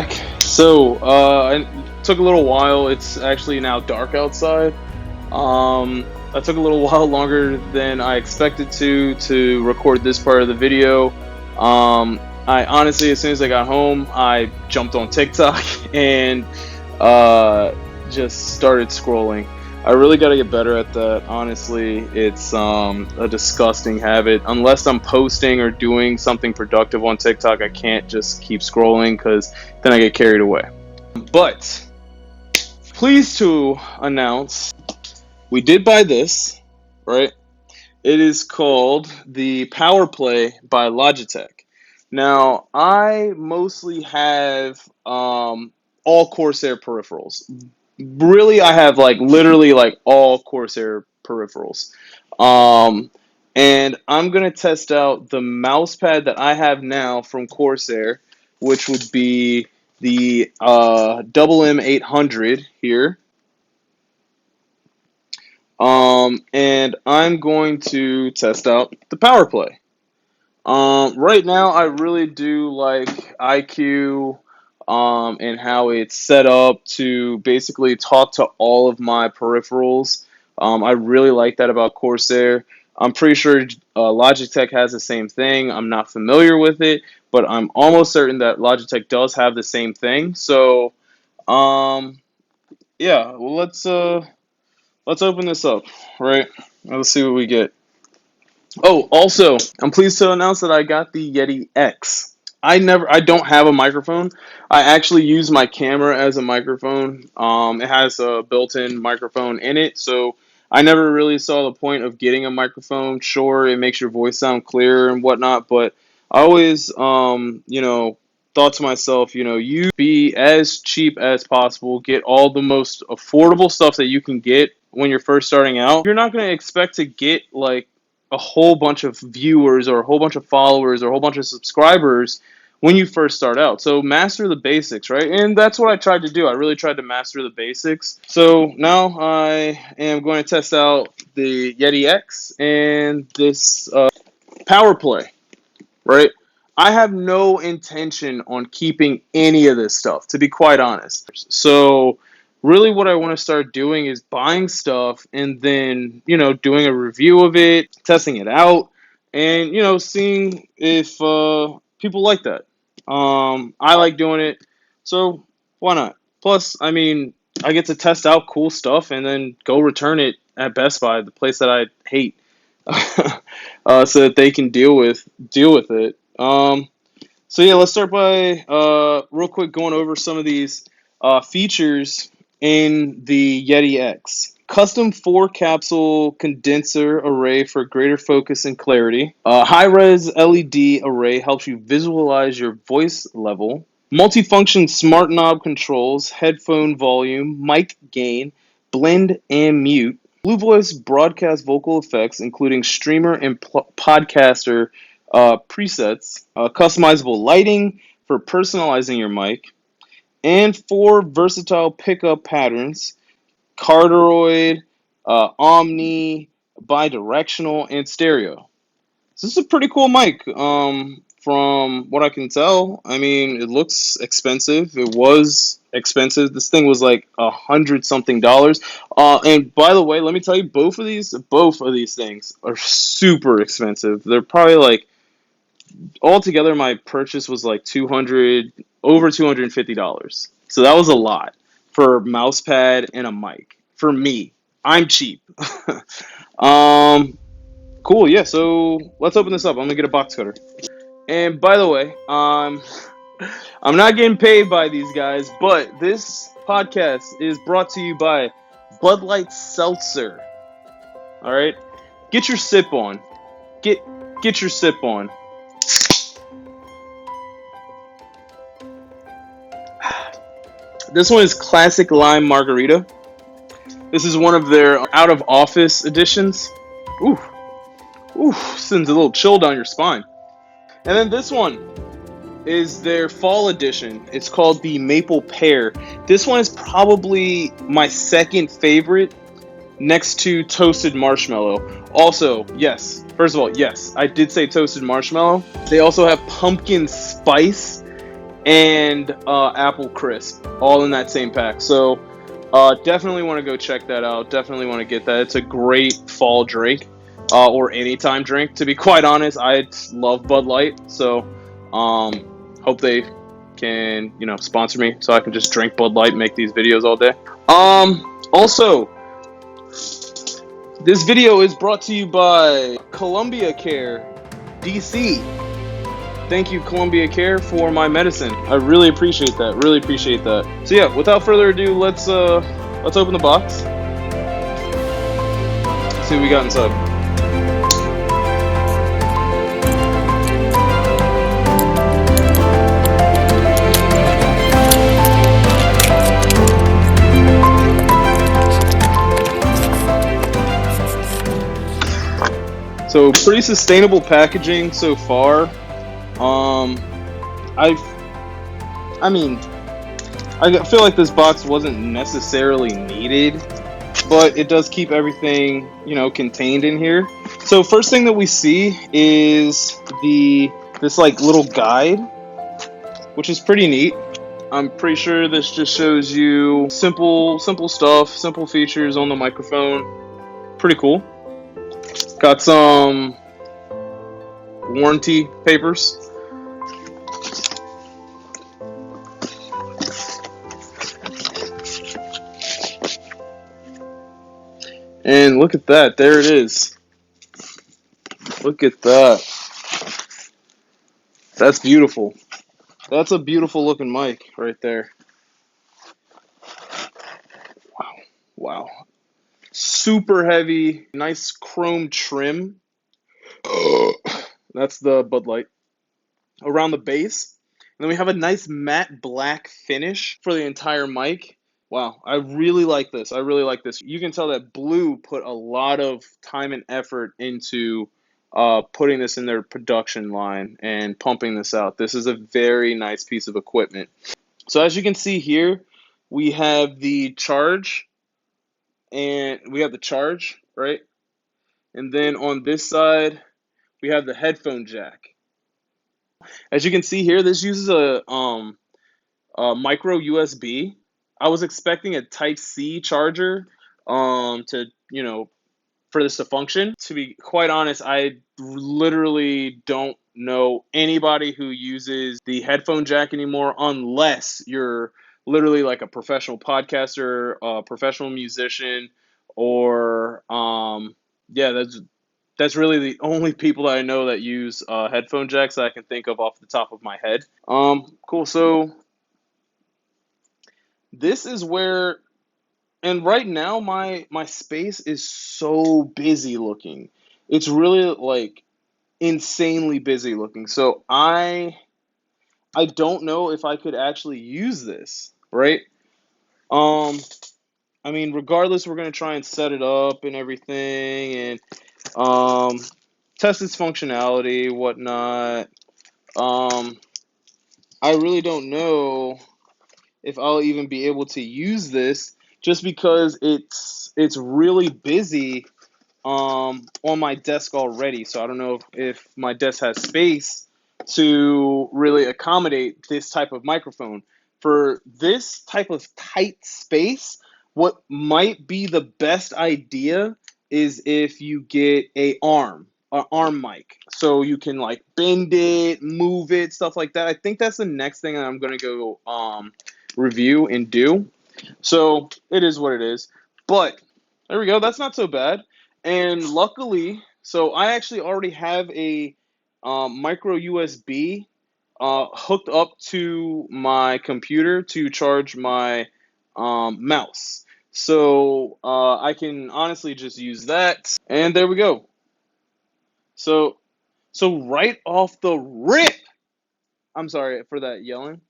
It took a little while. It's actually now dark outside. I took a little while longer than I expected to record this part of the video. I honestly, as soon as I got home, I jumped on TikTok and just started scrolling. I really got to get better at that. Honestly, it's a disgusting habit. Unless I'm posting or doing something productive on TikTok, I can't just keep scrolling because then I get carried away. But pleased to announce we did buy this, right? It is called the Power Play by Logitech. Now, I mostly have all Corsair peripherals. Really, I have literally all Corsair peripherals. And I'm going to test out the mouse pad that I have now from Corsair, which would be the M800 here. And I'm going to test out the Power Play. Right now, I really do like IQ and how it's set up to basically talk to all of my peripherals. I really like that about Corsair. I'm pretty sure Logitech has the same thing. I'm not familiar with it, but I'm almost certain that Logitech does have the same thing. So, yeah, well, let's open this up, right? Let's see what we get. Oh, also, I'm pleased to announce that I got the Yeti X. I don't have a microphone. I actually use my camera as a microphone. It has a built-in microphone in it, so I never really saw the point of getting a microphone. Sure, it makes your voice sound clearer and whatnot, but I always, thought to myself, you be as cheap as possible, get all the most affordable stuff that you can get when you're first starting out. You're not going to expect to get a whole bunch of viewers or a whole bunch of followers or a whole bunch of subscribers when you first start out. So master the basics, right? And that's what I tried to do. I really tried to master the basics. So now I am going to test out the Yeti X and this Power Play, right? I have no intention on keeping any of this stuff, to be quite honest. So really what I want to start doing is buying stuff and then, doing a review of it, testing it out, and, seeing if people like that. I like doing it, so why not? Plus, I mean, I get to test out cool stuff and then go return it at Best Buy, the place that I hate, so that they can deal with it. So yeah, let's start by real quick going over some of these features in the Yeti X. Custom 4-capsule condenser array for greater focus and clarity. High-res LED array helps you visualize your voice level. Multifunction smart knob controls, headphone volume, mic gain, blend and mute. Blue Voice broadcast vocal effects, including streamer and podcaster presets, customizable lighting for personalizing your mic, and 4 versatile pickup patterns: cardioid, omni, bidirectional, and stereo. So this is a pretty cool mic. From what I can tell, I mean, it looks expensive. It was expensive. This thing was like $100-something. And by the way, let me tell you, both of these things are super expensive. They're probably altogether, my purchase was over $250. So that was a lot for a mouse pad and a mic. For me, I'm cheap. Cool. Yeah. So let's open this up. I'm gonna get a box cutter. And by the way, I'm not getting paid by these guys, but this podcast is brought to you by Bud Light Seltzer. All right, get your sip on. Get your sip on. This one is Classic Lime Margarita. This is one of their out of office editions. Ooh, sends a little chill down your spine. And then this one is their fall edition. It's called the Maple Pear. This one is probably my second favorite, next to Toasted Marshmallow. Also, yes, first of all, yes, I did say Toasted Marshmallow. They also have Pumpkin Spice and Apple Crisp, all in that same pack. So definitely want to go check that out. Definitely want to get that. It's a great fall drink, or anytime drink. To be quite honest, I love Bud Light, so hope they can sponsor me so I can just drink Bud Light and make these videos all day. Also, this video is brought to you by Columbia Care DC. Thank you, Columbia Care, for my medicine. I really appreciate that. Really appreciate that. So yeah, without further ado, let's open the box. See what we got inside. So pretty sustainable packaging so far. I mean, I feel like this box wasn't necessarily needed, but it does keep everything, contained in here. So first thing that we see is this like little guide, which is pretty neat. I'm pretty sure this just shows you simple stuff, simple features on the microphone. Pretty cool. Got some warranty papers. And look at that. There it is. Look at that. That's beautiful. That's a beautiful looking mic right there. Wow. Wow. Super heavy. Nice chrome trim. That's the Bud Light. Around the base. And then we have a nice matte black finish for the entire mic. Wow, I really like this. I really like this. You can tell that Blue put a lot of time and effort into putting this in their production line and pumping this out. This is a very nice piece of equipment. So as you can see here, we have the charge, right? And then on this side, we have the headphone jack. As you can see here, this uses a micro USB. I was expecting a Type-C charger to, for this to function. To be quite honest, I literally don't know anybody who uses the headphone jack anymore unless you're literally like a professional podcaster, a professional musician, or yeah, that's really the only people that I know that use headphone jacks that I can think of off the top of my head. Cool. So this is where, and right now my space is so busy looking. It's really like insanely busy looking. So I don't know if I could actually use this, right? Um I mean, regardless, we're gonna try and set it up and everything, and test its functionality, whatnot. I really don't know if I'll even be able to use this just because it's really busy on my desk already. So I don't know if my desk has space to really accommodate this type of microphone. For this type of tight space, what might be the best idea is if you get an arm mic, so you can like bend it, move it, stuff like that. I think that's the next thing that I'm gonna go review and do. So it is what it is. But there we go. That's not so bad. And luckily, so I actually already have a micro USB hooked up to my computer to charge my mouse. So I can honestly just use that. And there we go. So right off the rip, I'm sorry for that yelling.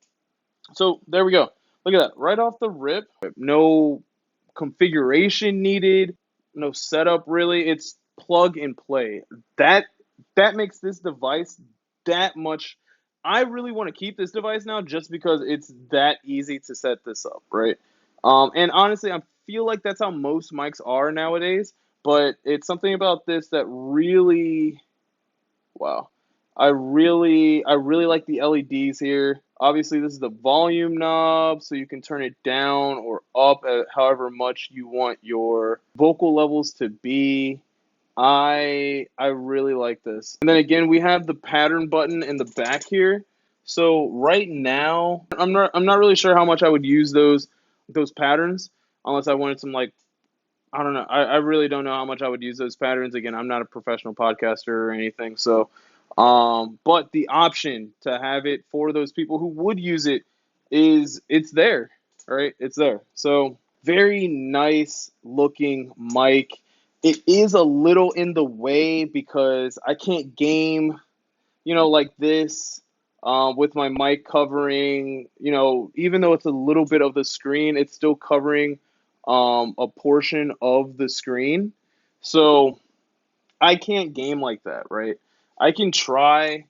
So there we go. Look at that. Right off the rip, no configuration needed, no setup really. It's plug and play. That makes this device that much. I really want to keep this device now just because it's that easy to set this up, right? And honestly, I feel like that's how most mics are nowadays, but it's something about this that really, wow. I really like the LEDs here. Obviously, this is the volume knob, so you can turn it down or up at however much you want your vocal levels to be. I really like this. And then again, we have the pattern button in the back here. So right now, I'm not really sure how much I would use those patterns unless I wanted some, like, I don't know. I really don't know how much I would use those patterns. Again, I'm not a professional podcaster or anything. So, but the option to have it for those people who would use it it's there, right? It's there. So very nice looking mic. It is a little in the way because I can't game, like this, with my mic covering, even though it's a little bit of the screen, it's still covering a portion of the screen. So I can't game like that, right? I can try.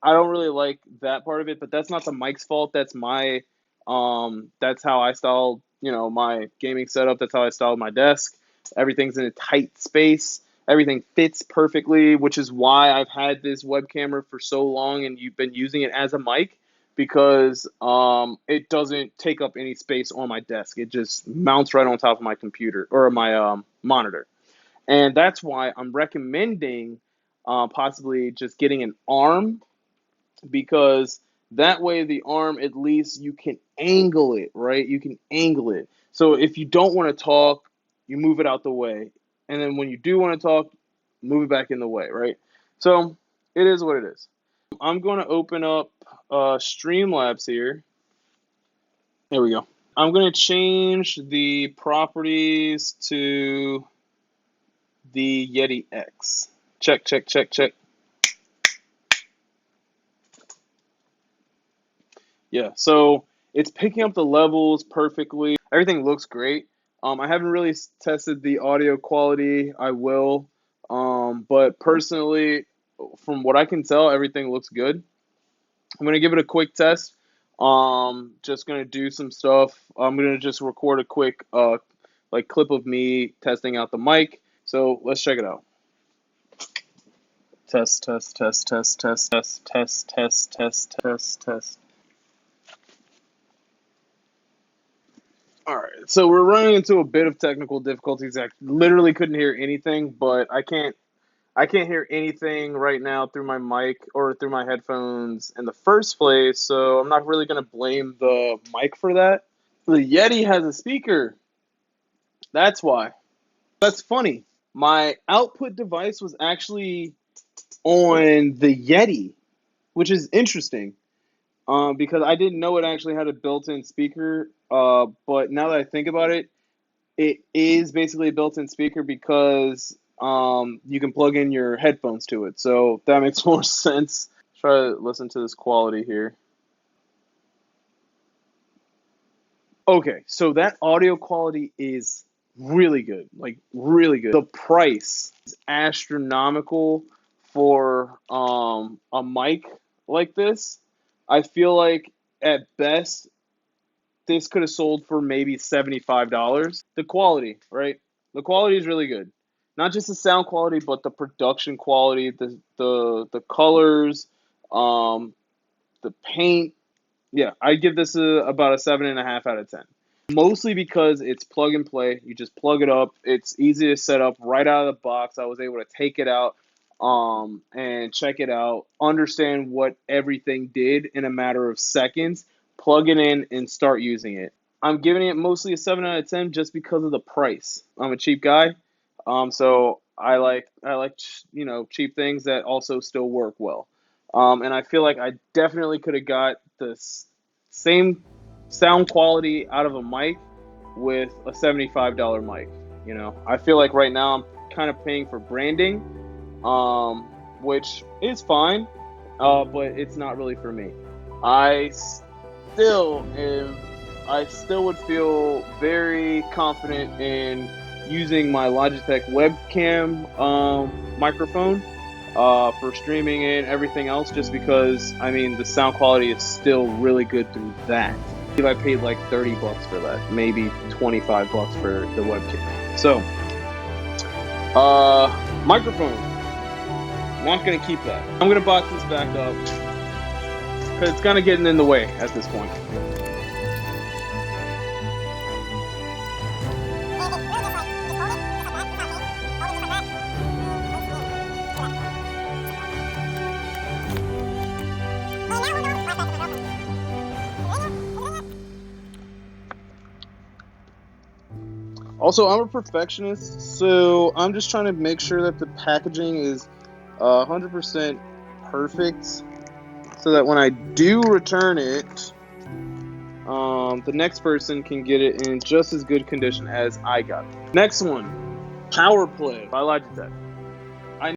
I don't really like that part of it, but that's not the mic's fault. That's how I styled, my gaming setup. That's how I styled my desk. Everything's in a tight space. Everything fits perfectly, which is why I've had this webcam for so long and you've been using it as a mic because it doesn't take up any space on my desk. It just mounts right on top of my computer or my monitor. And that's why I'm recommending possibly just getting an arm because that way the arm, at least you can angle it, right? You can angle it. So if you don't want to talk, you move it out the way. And then when you do want to talk, move it back in the way, right? So it is what it is. I'm going to open up Streamlabs here. There we go. I'm going to change the properties to the Yeti X. Check, check, check, check. Yeah, so it's picking up the levels perfectly. Everything looks great. I haven't really tested the audio quality. I will. But personally, from what I can tell, everything looks good. I'm going to give it a quick test. Just going to do some stuff. I'm going to just record a quick clip of me testing out the mic. So let's check it out. Test, test, test, test, test, test, test, test, test, test, test. All right, so we're running into a bit of technical difficulties. I literally couldn't hear anything, but I can't hear anything right now through my mic or through my headphones in the first place, so I'm not really going to blame the mic for that. The Yeti has a speaker. That's why. That's funny. My output device was actually on the Yeti, which is interesting. Because I didn't know it actually had a built-in speaker. But now that I think about it, it is basically a built-in speaker because you can plug in your headphones to it. So that makes more sense. Try to listen to this quality here. Okay, so that audio quality is really good, like really good. The price is astronomical for a mic like this. I feel like at best this could have sold for maybe $75. The quality, right? The quality is really good. Not just the sound quality, but the production quality, the colors, the paint. Yeah, I give this about a 7.5 out of 10. Mostly because it's plug and play. You just plug it up. It's easy to set up right out of the box. I was able to take it out and check it out, understand what everything did in a matter of seconds, plug it in, and start using it. I'm giving it mostly a 7 out of 10 just because of the price. I'm a cheap guy, so I like cheap things that also still work well. And I feel like I definitely could have got the same sound quality out of a mic with a $75 mic. I feel like right now I'm kind of paying for branding, which is fine, but it's not really for me. I still would feel very confident in using my Logitech webcam microphone for streaming and everything else, just because the sound quality is still really good through that. If I paid like $30 for that, maybe $25 for the webcam. So, microphone. Not gonna keep that. I'm gonna box this back up. it's kind of getting in the way at this point. Also, I'm a perfectionist, so I'm just trying to make sure that the packaging is 100% perfect, so that when I do return it, the next person can get it in just as good condition as I got it. Next one, Power Play by Logitech.